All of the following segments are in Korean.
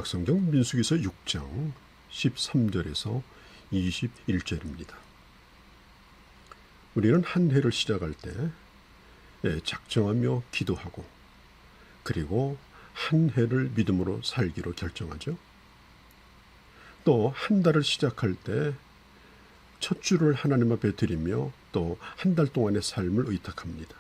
신약성경 민수기서 6장 13절에서 21절입니다. 우리는 한 해를 시작할 때 작정하며 기도하고 그리고 한 해를 믿음으로 살기로 결정하죠. 또 한 달을 시작할 때 첫 주를 하나님 앞에 드리며 또 한 달 동안의 삶을 의탁합니다.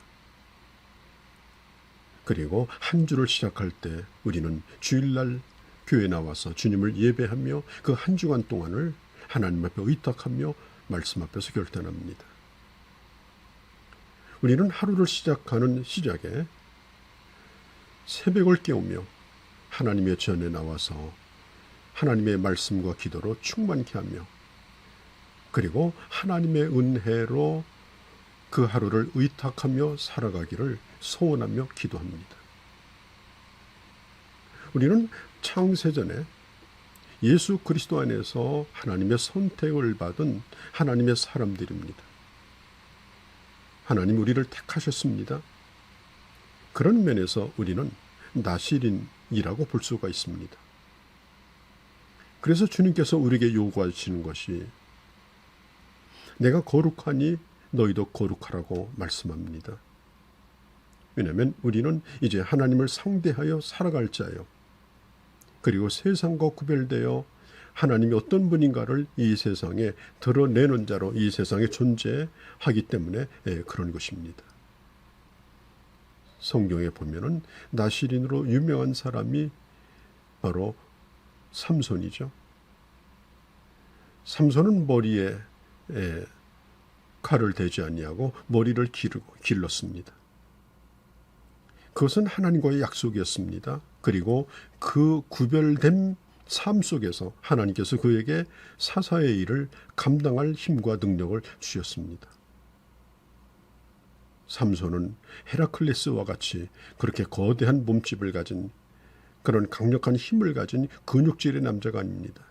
그리고 한 주를 시작할 때 우리는 주일날 교회에 나와서 주님을 예배하며 그 한 주간 동안을 하나님 앞에 의탁하며 말씀 앞에서 결단합니다. 우리는 하루를 시작하는 시작에 새벽을 깨우며 하나님의 전에 나와서 하나님의 말씀과 기도로 충만케 하며 그리고 하나님의 은혜로 그 하루를 의탁하며 살아가기를 소원하며 기도합니다. 우리는 창세전에 예수 그리스도 안에서 하나님의 선택을 받은 하나님의 사람들입니다. 하나님 우리를 택하셨습니다. 그런 면에서 우리는 나실인이라고 볼 수가 있습니다. 그래서 주님께서 우리에게 요구하시는 것이 내가 거룩하니 너희도 거룩하라고 말씀합니다. 왜냐하면 우리는 이제 하나님을 상대하여 살아갈 자예요. 그리고 세상과 구별되어 하나님이 어떤 분인가를 이 세상에 드러내는 자로 이 세상에 존재하기 때문에 그런 것입니다. 성경에 보면은 나실인으로 유명한 사람이 바로 삼손이죠. 삼손은 머리에 칼을 대지 아니하고 머리를 길렀습니다. 그것은 하나님과의 약속이었습니다. 그리고 그 구별된 삶 속에서 하나님께서 그에게 사사의 일을 감당할 힘과 능력을 주셨습니다. 삼손은 헤라클레스와 같이 그렇게 거대한 몸집을 가진 그런 강력한 힘을 가진 근육질의 남자가 아닙니다.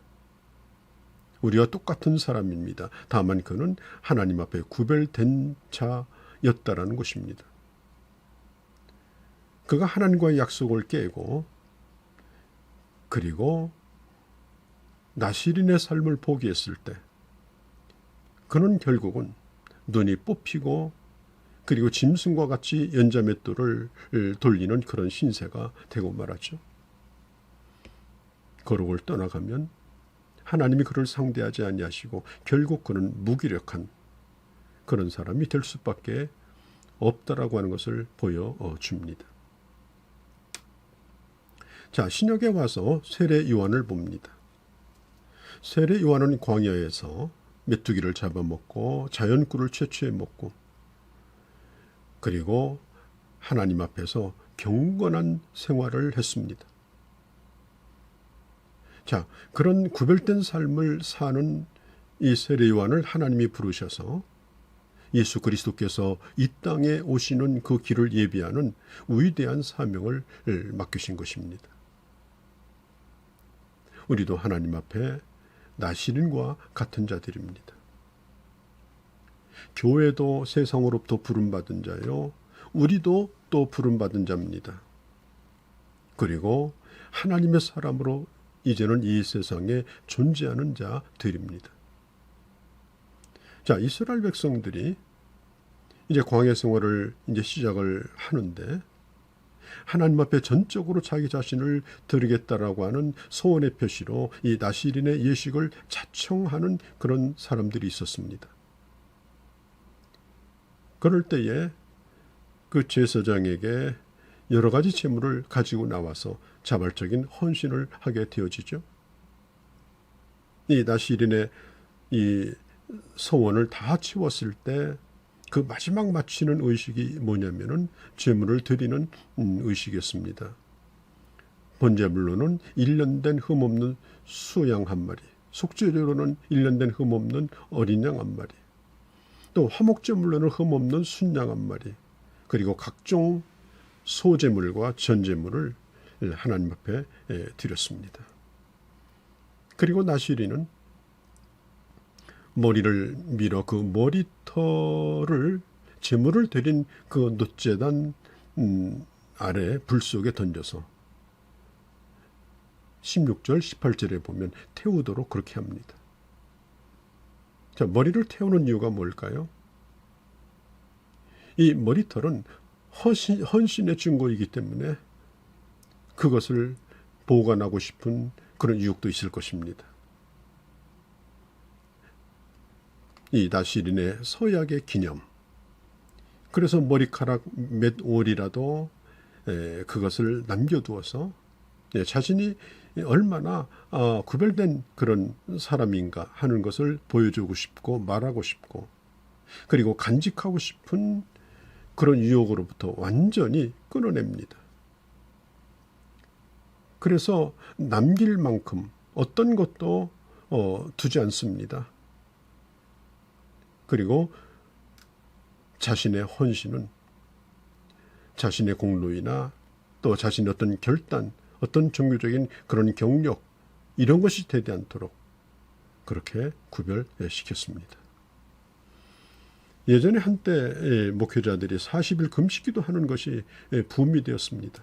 우리와 똑같은 사람입니다. 다만 그는 하나님 앞에 구별된 자였다라는 것입니다. 그가 하나님과의 약속을 깨고 그리고 나실인의 삶을 포기했을 때 그는 결국은 눈이 뽑히고 그리고 짐승과 같이 연자맷돌을 돌리는 그런 신세가 되고 말았죠. 거룩을 떠나가면 하나님이 그를 상대하지 아니하시고 결국 그는 무기력한 그런 사람이 될 수밖에 없다라고 하는 것을 보여줍니다. 자, 신약에 와서 세례 요한을 봅니다. 세례 요한은 광야에서 메뚜기를 잡아먹고 자연꿀을 채취해 먹고 그리고 하나님 앞에서 경건한 생활을 했습니다. 자, 그런 구별된 삶을 사는 이 세례 요한을 하나님이 부르셔서 예수 그리스도께서 이 땅에 오시는 그 길을 예비하는 위대한 사명을 맡기신 것입니다. 우리도 하나님 앞에 나실인과 같은 자들입니다. 교회도 세상으로부터 부름받은 자요, 우리도 또 부름받은 자입니다. 그리고 하나님의 사람으로 이제는 이 세상에 존재하는 자들입니다. 자, 이스라엘 백성들이 이제 광야 생활을 이제 시작을 하는데 하나님 앞에 전적으로 자기 자신을 드리겠다라고 하는 소원의 표시로 이 나실인의 예식을 자청하는 그런 사람들이 있었습니다. 그럴 때에 그 제사장에게 여러 가지 재물을 가지고 나와서 자발적인 헌신을 하게 되어지죠. 이 나실인의 이 소원을 다 채웠을 때 그 마지막 마치는 의식이 뭐냐면은 제물을 드리는 의식이었습니다. 번제물로는 1년 된 흠없는 수양 한 마리, 속죄제로는 1년 된 흠없는 어린 양 한 마리, 또 화목제물로는 흠없는 순양 한 마리, 그리고 각종 소제물과 전제물을 하나님 앞에 드렸습니다. 그리고 나실인은 머리를 밀어 그 머리털을 제물을 드린 그 놋제단 아래 불 속에 던져서 16절, 18절에 보면 태우도록 그렇게 합니다. 자, 머리를 태우는 이유가 뭘까요? 이 머리털은 헌신의 증거이기 때문에 그것을 보관하고 싶은 그런 유혹도 있을 것입니다. 이 나시린의 서약의 기념. 그래서 머리카락 몇 올이라도 그것을 남겨두어서 자신이 얼마나 구별된 그런 사람인가 하는 것을 보여주고 싶고 말하고 싶고, 그리고 간직하고 싶은 그런 유혹으로부터 완전히 끊어냅니다. 그래서 남길 만큼 어떤 것도 두지 않습니다. 그리고 자신의 헌신은 자신의 공로이나 또 자신의 어떤 결단, 어떤 종교적인 그런 경력, 이런 것이 되지 않도록 그렇게 구별시켰습니다. 예전에 한때 목회자들이 40일 금식기도 하는 것이 붐이 되었습니다.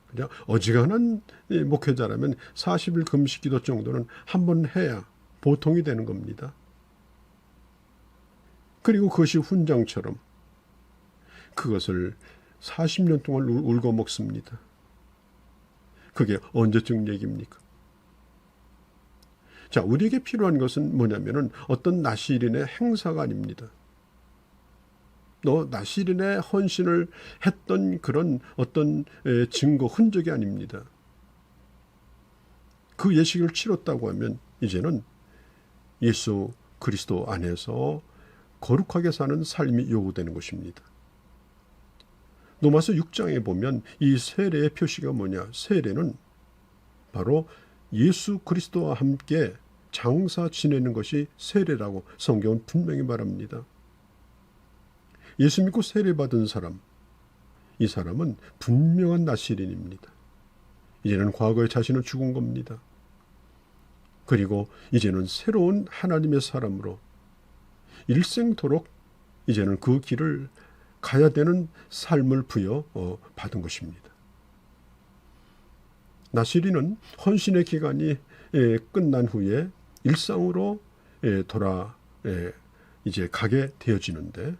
그냥 어지간한 목회자라면 40일 금식기도 정도는 한 번 해야 보통이 되는 겁니다. 그리고 그것이 훈장처럼 그것을 40년 동안 울고 먹습니다. 그게 언제쯤 얘기입니까? 자, 우리에게 필요한 것은 뭐냐면은 어떤 나시린의 행사가 아닙니다. 나시린의 헌신을 했던 그런 어떤 증거, 흔적이 아닙니다. 그 예식을 치렀다고 하면 이제는 예수 그리스도 안에서 거룩하게 사는 삶이 요구되는 것입니다. 로마서 6장에 보면 이 세례의 표시가 뭐냐? 세례는 바로 예수 그리스도와 함께 장사 지내는 것이 세례라고 성경은 분명히 말합니다. 예수 믿고 세례받은 사람, 이 사람은 분명한 나시린입니다. 이제는 과거의 자신은 죽은 겁니다. 그리고 이제는 새로운 하나님의 사람으로 일생토록 이제는 그 길을 가야 되는 삶을 부여받은 것입니다. 나시린은 헌신의 기간이 끝난 후에 일상으로 이제 가게 되어지는데,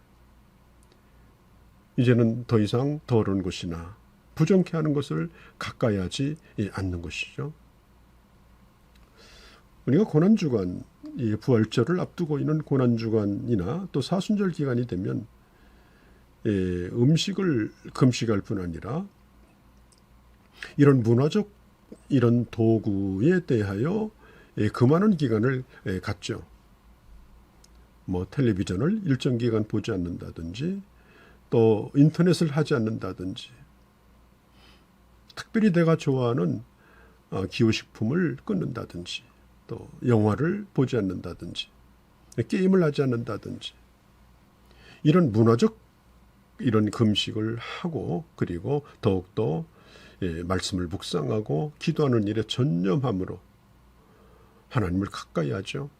이제는 더 이상 더러운 것이나 부정케 하는 것을 가까이 하지 않는 것이죠. 우리가 고난주간, 이 부활절을 앞두고 있는 고난주간이나 또 사순절 기간이 되면 음식을 금식할 뿐 아니라 이런 문화적 이런 도구에 대하여 금하는 기간을 갖죠. 텔레비전을 일정 기간 보지 않는다든지, 또 인터넷을 하지 않는다든지, 특별히 내가 좋아하는 기호식품을 끊는다든지, 또 영화를 보지 않는다든지, 게임을 하지 않는다든지, 이런 문화적 이런 금식을 하고, 그리고 더욱더 말씀을 묵상하고 기도하는 일에 전념함으로 하나님을 가까이 하죠.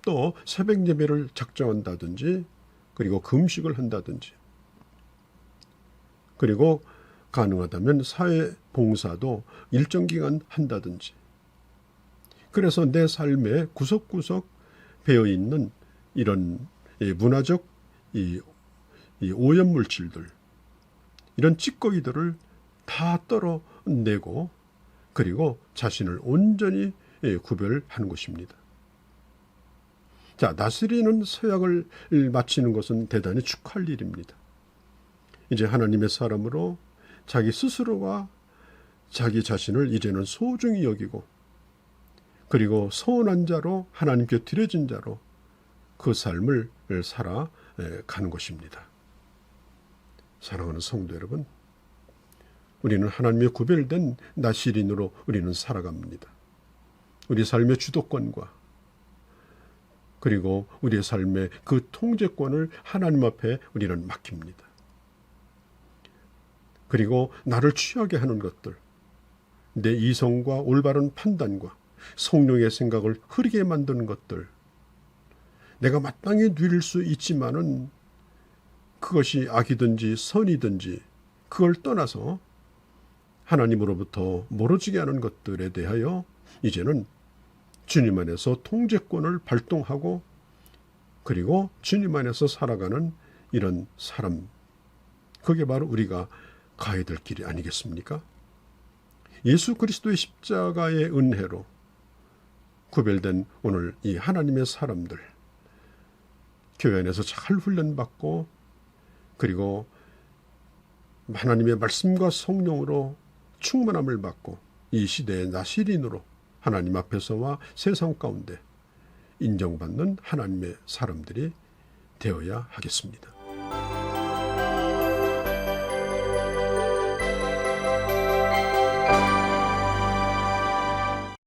또 새벽 예배를 작정한다든지, 그리고 금식을 한다든지, 그리고 가능하다면 사회 봉사도 일정 기간 한다든지, 그래서 내 삶에 구석구석 배어있는 이런 문화적 이 오염물질들, 이런 찌꺼기들을 다 떨어내고, 그리고 자신을 온전히 구별하는 것입니다. 자, 나시린은 서약을 마치는 것은 대단히 축하할 일입니다. 이제 하나님의 사람으로 자기 스스로가 자기 자신을 이제는 소중히 여기고, 그리고 서운한 자로 하나님께 드려진 자로 그 삶을 살아가는 것입니다. 사랑하는 성도 여러분, 우리는 하나님의 구별된 나시린으로 우리는 살아갑니다. 우리 삶의 주도권과 그리고 우리의 삶의 그 통제권을 하나님 앞에 우리는 맡깁니다. 그리고 나를 취하게 하는 것들, 내 이성과 올바른 판단과 성령의 생각을 흐리게 만드는 것들, 내가 마땅히 누릴 수 있지만은 그것이 악이든지 선이든지 그걸 떠나서 하나님으로부터 멀어지게 하는 것들에 대하여 이제는 주님 안에서 통제권을 발동하고 그리고 주님 안에서 살아가는 이런 사람, 그게 바로 우리가 가야 될 길이 아니겠습니까? 예수 그리스도의 십자가의 은혜로 구별된 오늘 이 하나님의 사람들, 교회 안에서 잘 훈련받고 그리고 하나님의 말씀과 성령으로 충만함을 받고 이 시대의 나시린으로 하나님 앞에서와 세상 가운데 인정받는 하나님의 사람들이 되어야 하겠습니다.